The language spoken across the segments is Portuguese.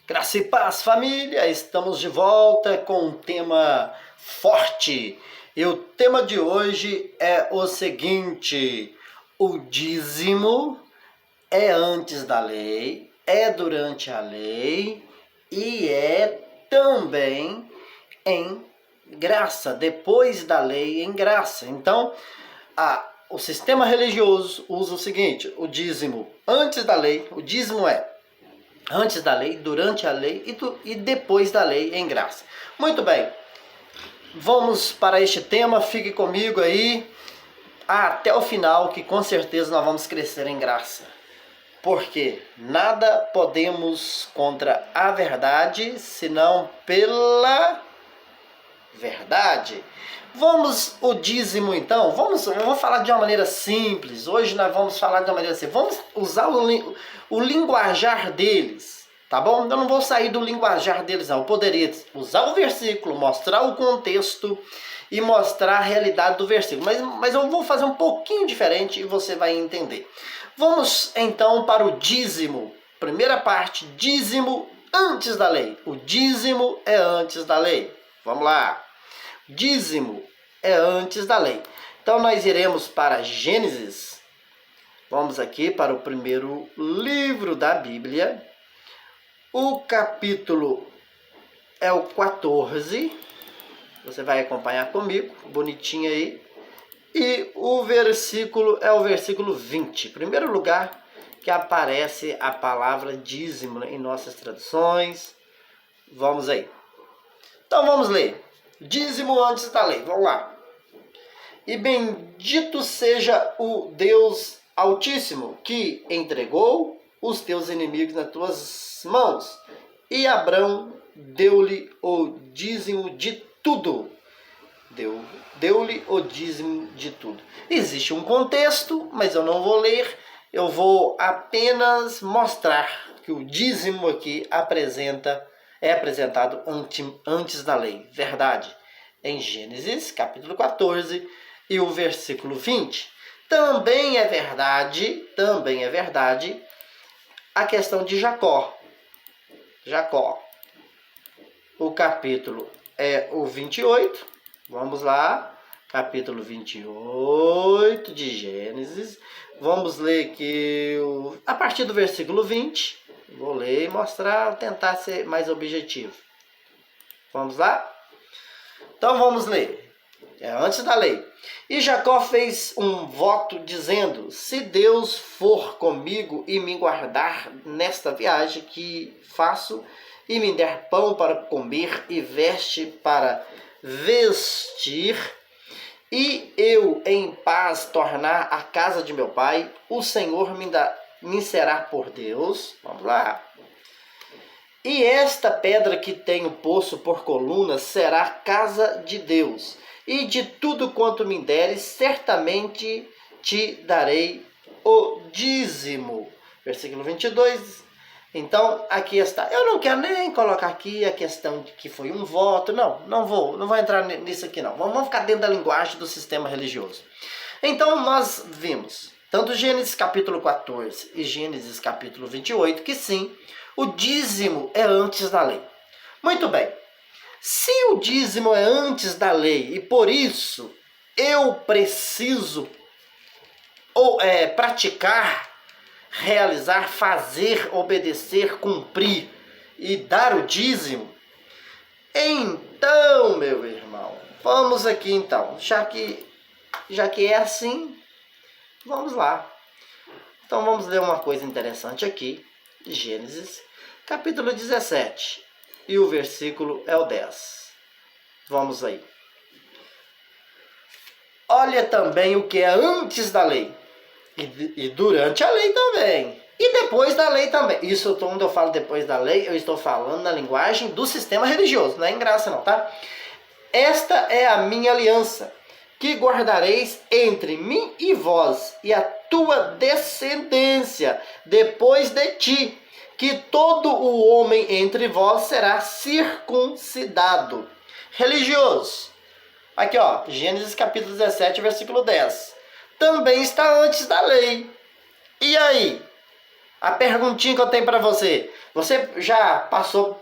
Graça e paz, família! Estamos de volta com um tema forte. E o tema de hoje é o seguinte: o dízimo é antes da lei, é durante a lei e é também em graça, depois da lei em graça. Então, o sistema religioso usa o seguinte: o dízimo antes da lei, o dízimo é antes da lei, durante a lei e depois da lei em graça. Muito bem, vamos para este tema, fique comigo aí até o final, que com certeza nós vamos crescer em graça. Porque nada podemos contra a verdade, senão pela verdade. Vamos o dízimo então, eu vou falar de uma maneira simples, hoje nós vamos falar de uma maneira simples, vamos usar o linguajar deles, tá bom? Eu não vou sair do linguajar deles não, eu poderia usar o versículo, mostrar o contexto e mostrar a realidade do versículo, mas eu vou fazer um pouquinho diferente e você vai entender. Vamos então para o dízimo, primeira parte, dízimo antes da lei. O dízimo é antes da lei, vamos lá. Dízimo é antes da lei. Então nós iremos para Gênesis. Vamos aqui para o primeiro livro da Bíblia. O capítulo é o 14. Você vai acompanhar comigo, bonitinho aí. E o versículo é o versículo 20. Primeiro lugar que aparece a palavra dízimo em nossas traduções. Vamos aí. Então vamos ler. Dízimo antes da lei, vamos lá. E bendito seja o Deus Altíssimo, que entregou os teus inimigos nas tuas mãos. E Abrão deu-lhe o dízimo de tudo. Deu-lhe o dízimo de tudo. Existe um contexto, mas eu não vou ler. Eu vou apenas mostrar que o dízimo aqui é apresentado antes da lei. Verdade. Em Gênesis, capítulo 14, e o versículo 20. Também é verdade a questão de Jacó. O capítulo é o 28. Vamos lá. Capítulo 28 de Gênesis. Vamos ler que a partir do versículo 20. Vou ler e mostrar, tentar ser mais objetivo. Vamos lá? Então vamos ler. É antes da lei. E Jacó fez um voto dizendo: se Deus for comigo e me guardar nesta viagem que faço, e me der pão para comer e veste para vestir, e eu em paz tornar a casa de meu pai, o Senhor me será por Deus. Vamos lá. E esta pedra que tenho posto por coluna será casa de Deus. E de tudo quanto me deres, certamente te darei o dízimo. Versículo 22. Então, aqui está. Eu não quero nem colocar aqui a questão de que foi um voto. Não vou entrar nisso aqui não. Vamos ficar dentro da linguagem do sistema religioso. Então, nós vimos, tanto Gênesis capítulo 14 e Gênesis capítulo 28, que sim, o dízimo é antes da lei. Muito bem. Se o dízimo é antes da lei e por isso eu preciso praticar, realizar, fazer, obedecer, cumprir e dar o dízimo, então, meu irmão, vamos aqui então. Já que é assim, vamos lá. Então vamos ler uma coisa interessante aqui. Gênesis, capítulo 17, e o versículo é o 10. Vamos aí. Olha também o que é antes da lei, e durante a lei também, e depois da lei também. Isso, quando eu falo depois da lei, eu estou falando na linguagem do sistema religioso, não é em graça não, tá? Esta é a minha aliança, que guardareis entre mim e vós, e a tua descendência depois de ti, que todo o homem entre vós será circuncidado. Religioso. Aqui ó, Gênesis capítulo 17, versículo 10. Também está antes da lei. E aí? A perguntinha que eu tenho para você: você já passou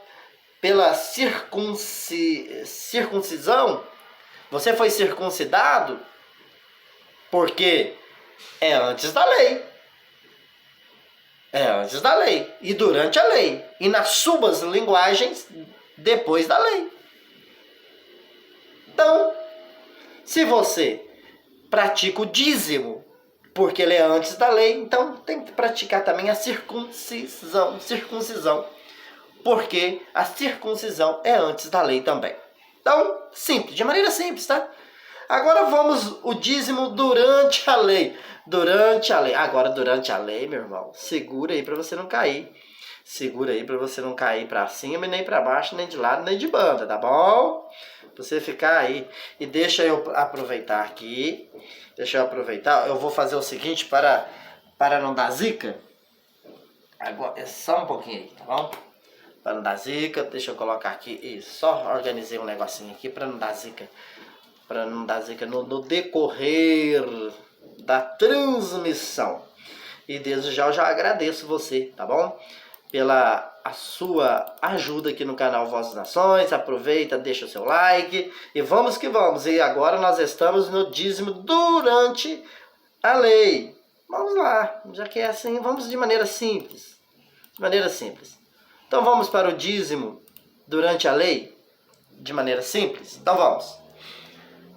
pela circuncisão? Você foi circuncidado? Porque é antes da lei. É antes da lei. E durante a lei. E nas suas linguagens, depois da lei. Então, se você pratica o dízimo, porque ele é antes da lei, então tem que praticar também a circuncisão. Porque a circuncisão é antes da lei também. Então, simples, de maneira simples, tá? Agora vamos o dízimo durante a lei. Durante a lei. Agora, durante a lei, meu irmão, segura aí para você não cair. Segura aí para você não cair para cima e nem para baixo, nem de lado, nem de banda, tá bom? Você ficar aí. E deixa eu aproveitar aqui. Deixa eu aproveitar. Eu vou fazer o seguinte para não dar zica. Agora, é só um pouquinho aí, tá bom? Para não dar zica, deixa eu colocar aqui. Isso, só organizei um negocinho aqui para não dar zica. Para não dar zica no decorrer da transmissão. E desde já eu já agradeço você, tá bom? Pela a sua ajuda aqui no canal Vozes Nações. Aproveita, deixa o seu like e vamos que vamos. E agora nós estamos no dízimo durante a lei. Vamos lá, já que é assim, vamos de maneira simples. De maneira simples. Então vamos para o dízimo durante a lei? De maneira simples? Então vamos.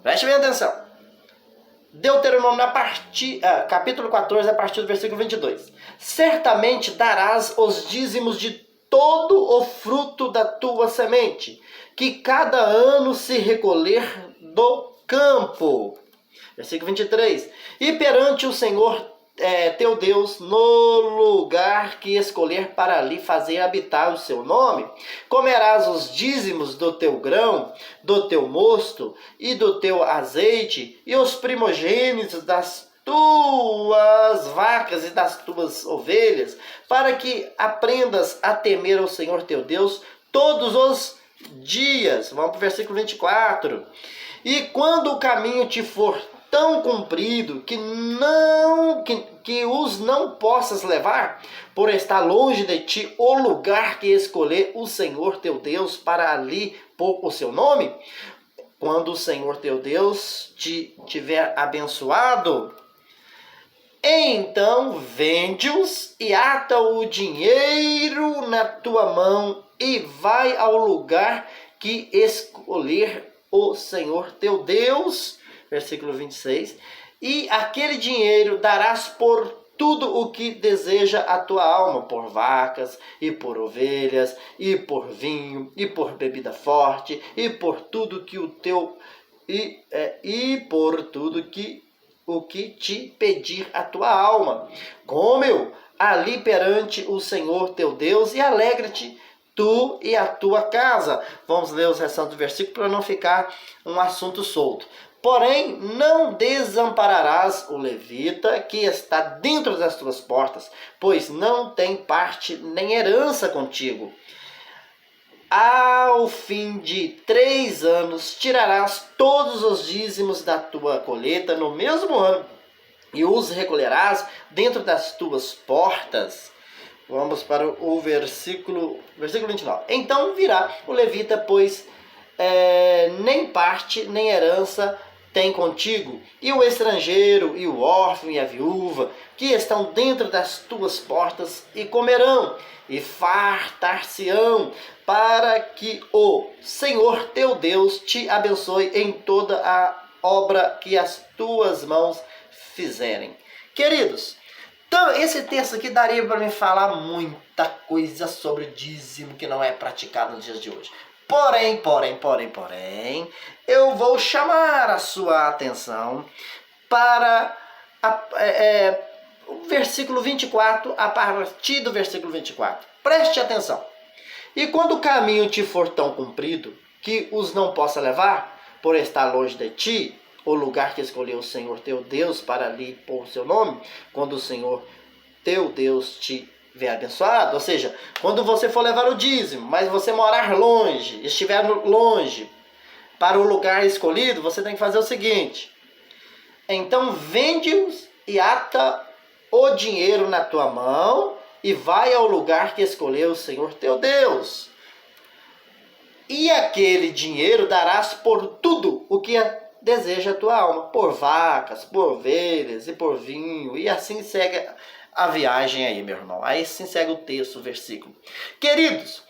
Preste bem atenção. Deuteronômio, capítulo 14, a partir do versículo 22. Certamente darás os dízimos de todo o fruto da tua semente, que cada ano se recolher do campo. Versículo 23. E perante o Senhor teu Deus, no lugar que escolher para ali fazer habitar o seu nome, comerás os dízimos do teu grão, do teu mosto e do teu azeite, e os primogênitos das tuas vacas e das tuas ovelhas, para que aprendas a temer ao Senhor teu Deus todos os dias. Vamos para o versículo 24. E quando o caminho te for tão comprido que os não possas levar, por estar longe de ti o lugar que escolher o Senhor teu Deus para ali pôr o seu nome, quando o Senhor teu Deus te tiver abençoado, então vende-os e ata o dinheiro na tua mão e vai ao lugar que escolher o Senhor teu Deus. Versículo 26. E aquele dinheiro darás por tudo o que deseja a tua alma, por vacas, e por ovelhas, e por vinho, e por bebida forte, e por tudo que o teu o que te pedir a tua alma. Come-o ali perante o Senhor teu Deus e alegra-te tu e a tua casa. Vamos ler os restantes do versículo para não ficar um assunto solto. Porém, não desampararás o levita que está dentro das tuas portas, pois não tem parte nem herança contigo. Ao fim de 3 anos, tirarás todos os dízimos da tua colheita no mesmo ano, e os recolherás dentro das tuas portas. Vamos para o versículo 29. Então virá o levita, pois nem parte nem herança tem contigo, e o estrangeiro, e o órfão, e a viúva, que estão dentro das tuas portas, e comerão, e fartar-se-ão, para que o Senhor teu Deus te abençoe em toda a obra que as tuas mãos fizerem. Queridos, então esse texto aqui daria para me falar muita coisa sobre dízimo que não é praticado nos dias de hoje. Porém, eu vou chamar a sua atenção para o versículo 24, a partir do versículo 24. Preste atenção. E quando o caminho te for tão comprido, que os não possa levar, por estar longe de ti, o lugar que escolheu o Senhor teu Deus para ali pôr o seu nome, quando o Senhor teu Deus te ver abençoado, ou seja, quando você for levar o dízimo, mas você morar longe, estiver longe, para o lugar escolhido, você tem que fazer o seguinte: então vende-os e ata o dinheiro na tua mão e vai ao lugar que escolheu o Senhor teu Deus. E aquele dinheiro darás por tudo o que deseja a tua alma, por vacas, por ovelhas e por vinho, e assim segue a viagem aí, meu irmão. Aí sim segue o texto, o versículo. Queridos,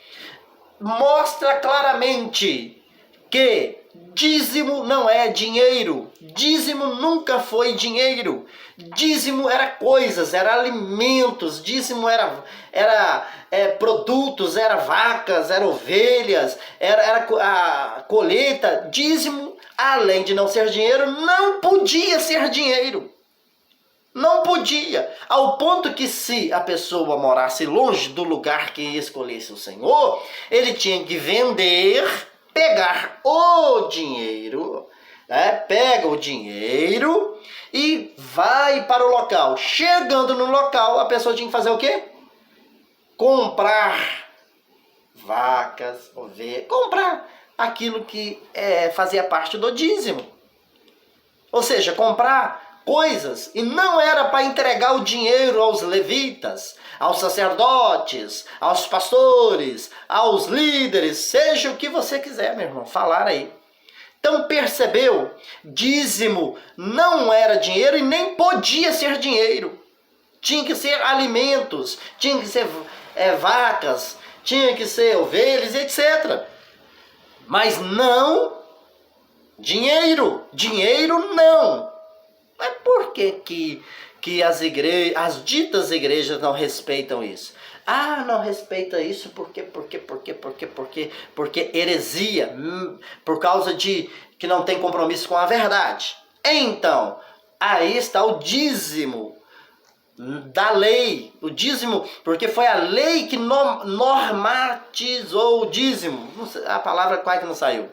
mostra claramente que dízimo não é dinheiro. Dízimo nunca foi dinheiro. Dízimo era coisas, era alimentos. Dízimo era produtos, era vacas, era ovelhas, era a colheita. Dízimo, além de não ser dinheiro, não podia ser dinheiro. Não podia, ao ponto que se a pessoa morasse longe do lugar que escolhesse o Senhor, ele tinha que vender, pegar o dinheiro, pega o dinheiro e vai para o local. Chegando no local, a pessoa tinha que fazer o quê? Comprar vacas, ovelhas, comprar aquilo que fazia parte do dízimo. Ou seja, comprar coisas, e não era para entregar o dinheiro aos levitas, aos sacerdotes, aos pastores, aos líderes, seja o que você quiser, meu irmão, falar aí. Então percebeu? Dízimo não era dinheiro e nem podia ser dinheiro. Tinha que ser alimentos, tinha que ser vacas, tinha que ser ovelhas, etc. Mas não dinheiro. Dinheiro não. Mas por que as ditas igrejas não respeitam isso? Ah, não respeita isso porque heresia, por causa de que não tem compromisso com a verdade. Então, aí está o dízimo da lei, o dízimo, porque foi a lei que normatizou o dízimo. A palavra quase que não saiu.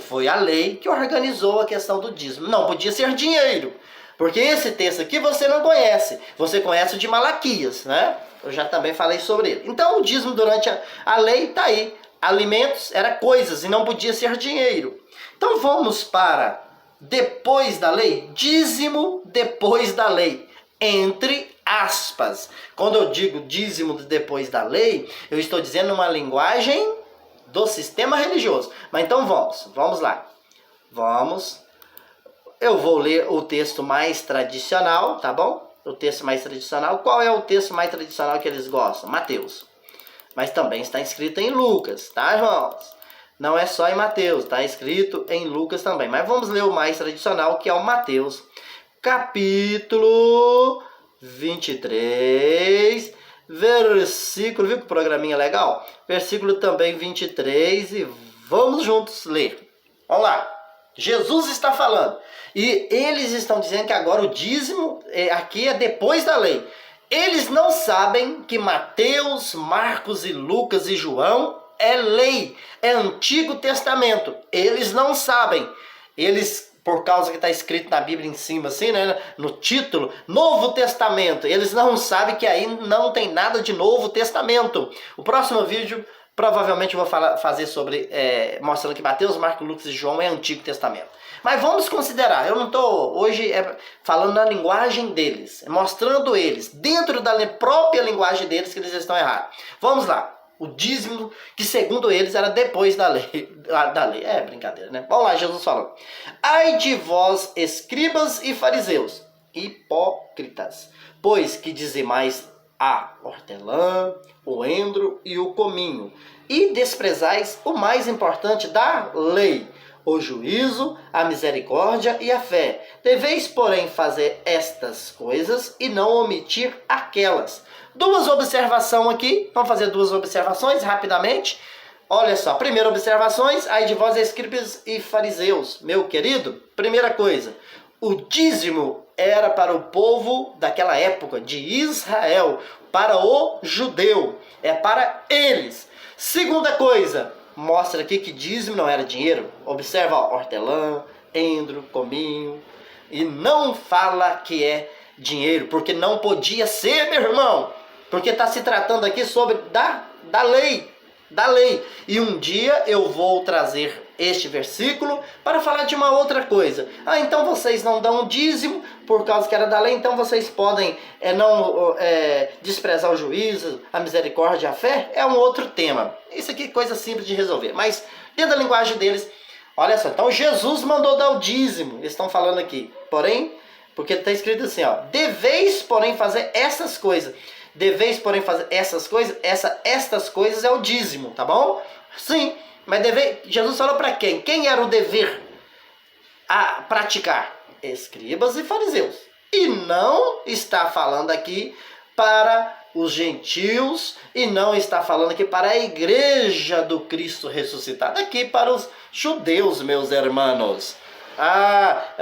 Foi a lei que organizou a questão do dízimo. Não podia ser dinheiro, porque esse texto aqui você não conhece. Você conhece o de Malaquias, né? Eu já também falei sobre ele. Então o dízimo durante a lei está aí. Alimentos era coisas e não podia ser dinheiro. Então vamos para depois da lei. Dízimo depois da lei. Entre aspas. Quando eu digo dízimo depois da lei, eu estou dizendo uma linguagem do sistema religioso. Mas então vamos lá. Eu vou ler o texto mais tradicional, tá bom? O texto mais tradicional. Qual é o texto mais tradicional que eles gostam? Mateus. Mas também está escrito em Lucas, tá, irmãos? Não é só em Mateus, está escrito em Lucas também. Mas vamos ler o mais tradicional, que é o Mateus, capítulo 23, versículo, viu que programinha legal? Versículo também 23, e vamos juntos ler. Vamos lá. Jesus está falando. E eles estão dizendo que agora o dízimo aqui é depois da lei. Eles não sabem que Mateus, Marcos e Lucas e João é lei, é Antigo Testamento. Eles não sabem. Eles, por causa que está escrito na Bíblia em cima, assim, né, no título, Novo Testamento. Eles não sabem que aí não tem nada de Novo Testamento. O próximo vídeo, provavelmente, eu vou fazer sobre, mostrando que Mateus, Marcos, Lucas e João é Antigo Testamento. Mas vamos considerar, eu não estou hoje falando na linguagem deles, mostrando eles, dentro da própria linguagem deles, que eles estão errados. Vamos lá. O dízimo, que segundo eles era depois da lei. É brincadeira, né? Vamos lá, Jesus falando. Ai de vós, escribas e fariseus, hipócritas, pois que dizimais a hortelã, o endro e o cominho, e desprezais o mais importante da lei, o juízo, a misericórdia e a fé. Deveis, porém, fazer estas coisas e não omitir aquelas. Duas observações aqui. Vamos fazer duas observações rapidamente. Olha só. Primeira observação. Ai de vós, escribas e fariseus. Meu querido, primeira coisa. O dízimo era para o povo daquela época, de Israel, para o judeu. É para eles. Segunda coisa. Mostra aqui que dízimo não era dinheiro. Observa, ó, hortelã, endro, cominho. E não fala que é dinheiro, porque não podia ser, meu irmão. Porque está se tratando aqui sobre da lei. Da lei. E um dia eu vou trazer este versículo para falar de uma outra coisa. Então vocês não dão dízimo por causa que era da lei, então vocês podem não desprezar o juízo, a misericórdia, a fé? É um outro tema. Isso aqui é coisa simples de resolver. Mas dentro da linguagem deles, olha só, então Jesus mandou dar o dízimo. Eles estão falando aqui. Porém, porque está escrito assim, ó, deveis, porém, fazer essas coisas. Deveis, porém, fazer essas coisas. Estas coisas é o dízimo, tá bom? Sim. Mas Jesus falou para quem? Quem era o dever a praticar? Escribas e fariseus. E não está falando aqui para os gentios e não está falando aqui para a igreja do Cristo ressuscitado. Aqui para os judeus, meus irmãos.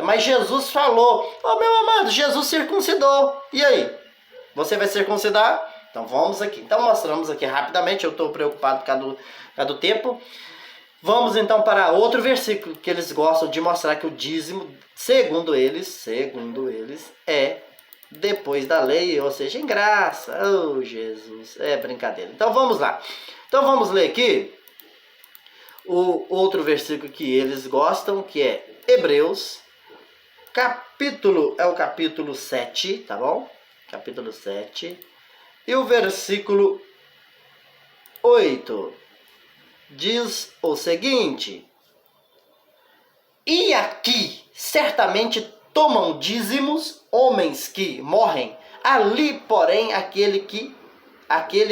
Mas Jesus falou. Meu amado, Jesus circuncidou. E aí? Você vai circuncidar? Então vamos aqui. Então mostramos aqui rapidamente. Eu estou preocupado por causa do tempo. Vamos então para outro versículo que eles gostam de mostrar que o dízimo, segundo eles, é depois da lei, ou seja, em graça. Oh, Jesus, é brincadeira. Então vamos lá. Então vamos ler aqui o outro versículo que eles gostam, que é Hebreus, é o capítulo 7, tá bom? Capítulo 7. E o versículo 8. Diz o seguinte: e aqui certamente tomam dízimos homens que morrem, ali porém aquele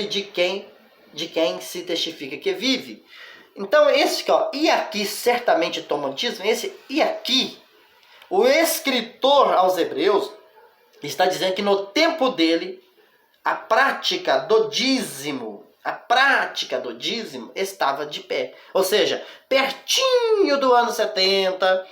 de quem se testifica que vive. Então esse que e aqui certamente tomam dízimo, esse e aqui, o escritor aos Hebreus está dizendo que no tempo dele a prática do dízimo estava de pé. Ou seja, pertinho do ano 70,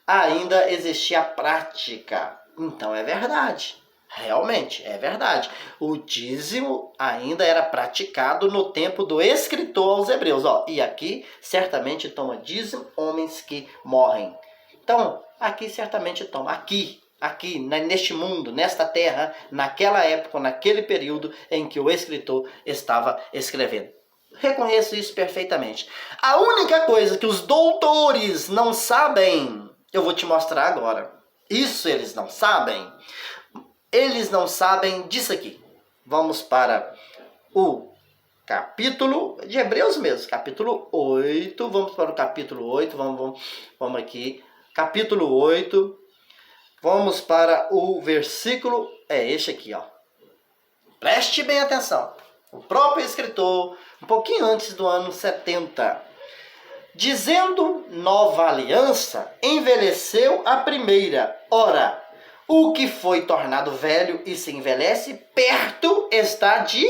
ainda existia a prática. Então é verdade. Realmente, é verdade. O dízimo ainda era praticado no tempo do escritor aos Hebreus. E aqui certamente toma dízimo homens que morrem. Então, aqui certamente toma. Aqui, neste mundo, nesta terra, naquela época, naquele período em que o escritor estava escrevendo. Reconheço isso perfeitamente. A única coisa que os doutores não sabem, eu vou te mostrar agora. Isso eles não sabem. Eles não sabem disso aqui. Vamos para o capítulo de Hebreus mesmo, capítulo 8. Vamos para o capítulo 8. Vamos aqui. Capítulo 8. Vamos para o versículo, este aqui, Preste bem atenção. O próprio escritor, um pouquinho antes do ano 70, dizendo nova aliança, envelheceu a primeira. Ora, o que foi tornado velho e se envelhece, perto está de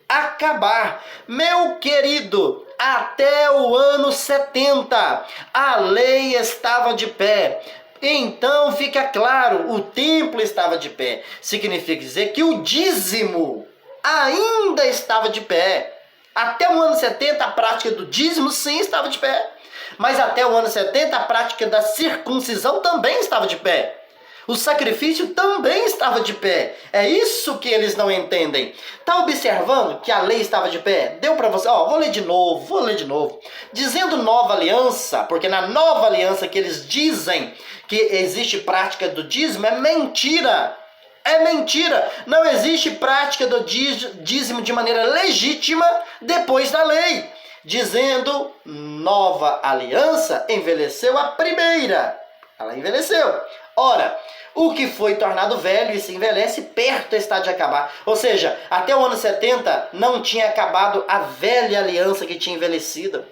acabar. Meu querido, até o ano 70, a lei estava de pé. Então fica claro, o templo estava de pé. Significa dizer que o dízimo ainda estava de pé. Até o ano 70 a prática do dízimo sim estava de pé. Mas até o ano 70 a prática da circuncisão também estava de pé. O sacrifício também estava de pé. É isso que eles não entendem. Está observando que a lei estava de pé? Deu para você? Vou ler de novo. Dizendo nova aliança, porque na nova aliança que eles dizem que existe prática do dízimo, é mentira. É mentira. Não existe prática do dízimo de maneira legítima depois da lei. Dizendo nova aliança, envelheceu a primeira. Ela envelheceu. Ora, o que foi tornado velho e se envelhece, perto está de acabar. Ou seja, até o ano 70 não tinha acabado a velha aliança que tinha envelhecido.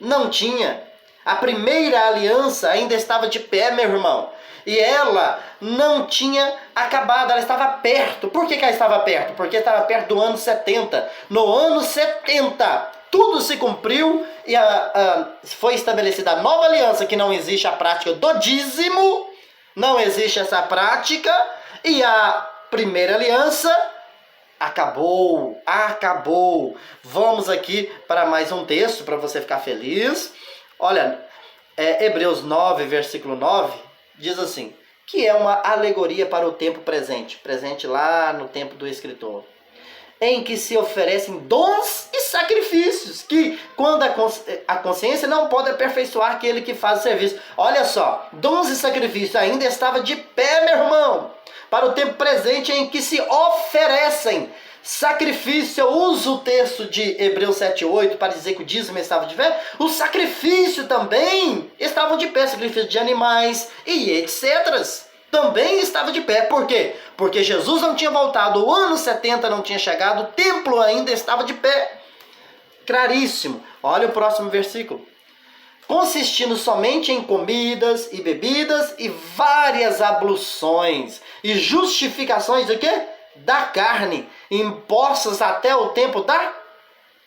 Não tinha. A primeira aliança ainda estava de pé, meu irmão. E ela não tinha acabado, ela estava perto. Por que ela estava perto? Porque estava perto do ano 70. No ano 70, tudo se cumpriu e foi estabelecida a nova aliança, que não existe a prática do dízimo. Não existe essa prática, e a primeira aliança acabou. Vamos aqui para mais um texto, para você ficar feliz. Olha, Hebreus 9, versículo 9, diz assim, que é uma alegoria para o tempo presente lá no tempo do escritor, em que se oferecem dons e sacrifícios, que quando a consciência não pode aperfeiçoar aquele que faz o serviço. Olha só, dons e sacrifícios ainda estava de pé, meu irmão, para o tempo presente em que se oferecem sacrifício. Eu uso o texto de Hebreus 7:8 para dizer que o dízimo estava de pé. O sacrifício também estavam de pé, sacrifício de animais e etc. Também estava de pé. Por quê? Porque Jesus não tinha voltado, o ano 70 não tinha chegado, o templo ainda estava de pé. Claríssimo. Olha o próximo versículo. Consistindo somente em comidas e bebidas e várias abluções e justificações do quê? Da carne, impostas até o tempo da...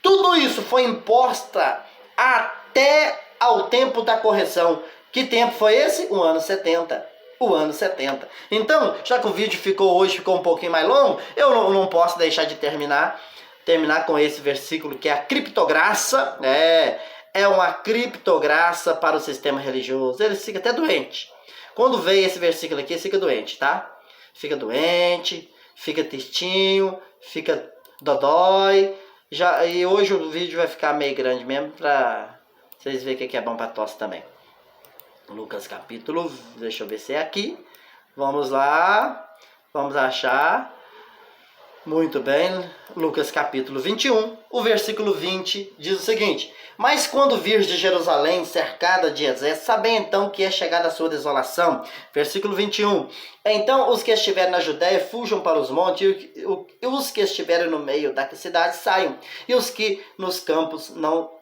Tudo isso foi imposta até ao tempo da correção. Que tempo foi esse? O ano 70. O ano 70. Então, já que o vídeo ficou um pouquinho mais longo, eu não posso deixar de terminar com esse versículo, que é a criptograça. É uma criptograça para o sistema religioso. Ele fica até doente. Quando vem esse versículo aqui, ele fica doente, tá? Fica doente, fica tristinho, fica dodói. E hoje o vídeo vai ficar meio grande mesmo, para vocês verem o que é bom para tosse também. Lucas capítulo, deixa eu ver se é aqui. Vamos lá, vamos achar. Muito bem, Lucas capítulo 21, o versículo 20 diz o seguinte: mas quando vires de Jerusalém cercada de exércitos, sabei então que é chegada a sua desolação. Versículo 21, então os que estiverem na Judéia fujam para os montes, e os que estiverem no meio da cidade saiam, e os que nos campos não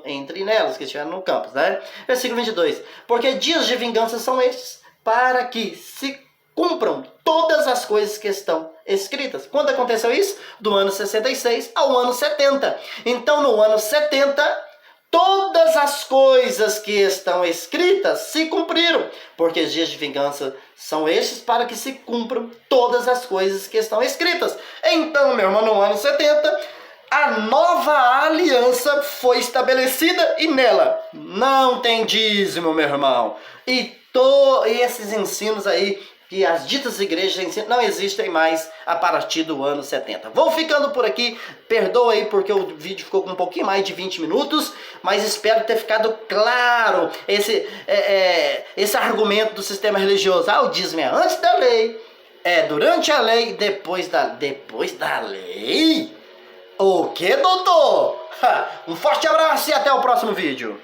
entrem nelas, que estiverem no campus, né? Versículo 22, porque dias de vingança são estes, para que se cumpram todas as coisas que estão escritas. Quando aconteceu isso? Do ano 66 ao ano 70. Então, no ano 70, todas as coisas que estão escritas se cumpriram, porque os dias de vingança são estes para que se cumpram todas as coisas que estão escritas. Então, meu irmão, no ano 70, a nova aliança foi estabelecida e nela não tem dízimo, meu irmão. E esses ensinos aí que as ditas igrejas ensinam não existem mais a partir do ano 70. Vou ficando por aqui, perdoa aí porque o vídeo ficou com um pouquinho mais de 20 minutos, mas espero ter ficado claro esse argumento do sistema religioso. O dízimo é antes da lei, durante a lei e depois da lei? O que, doutor? Um forte abraço e até o próximo vídeo.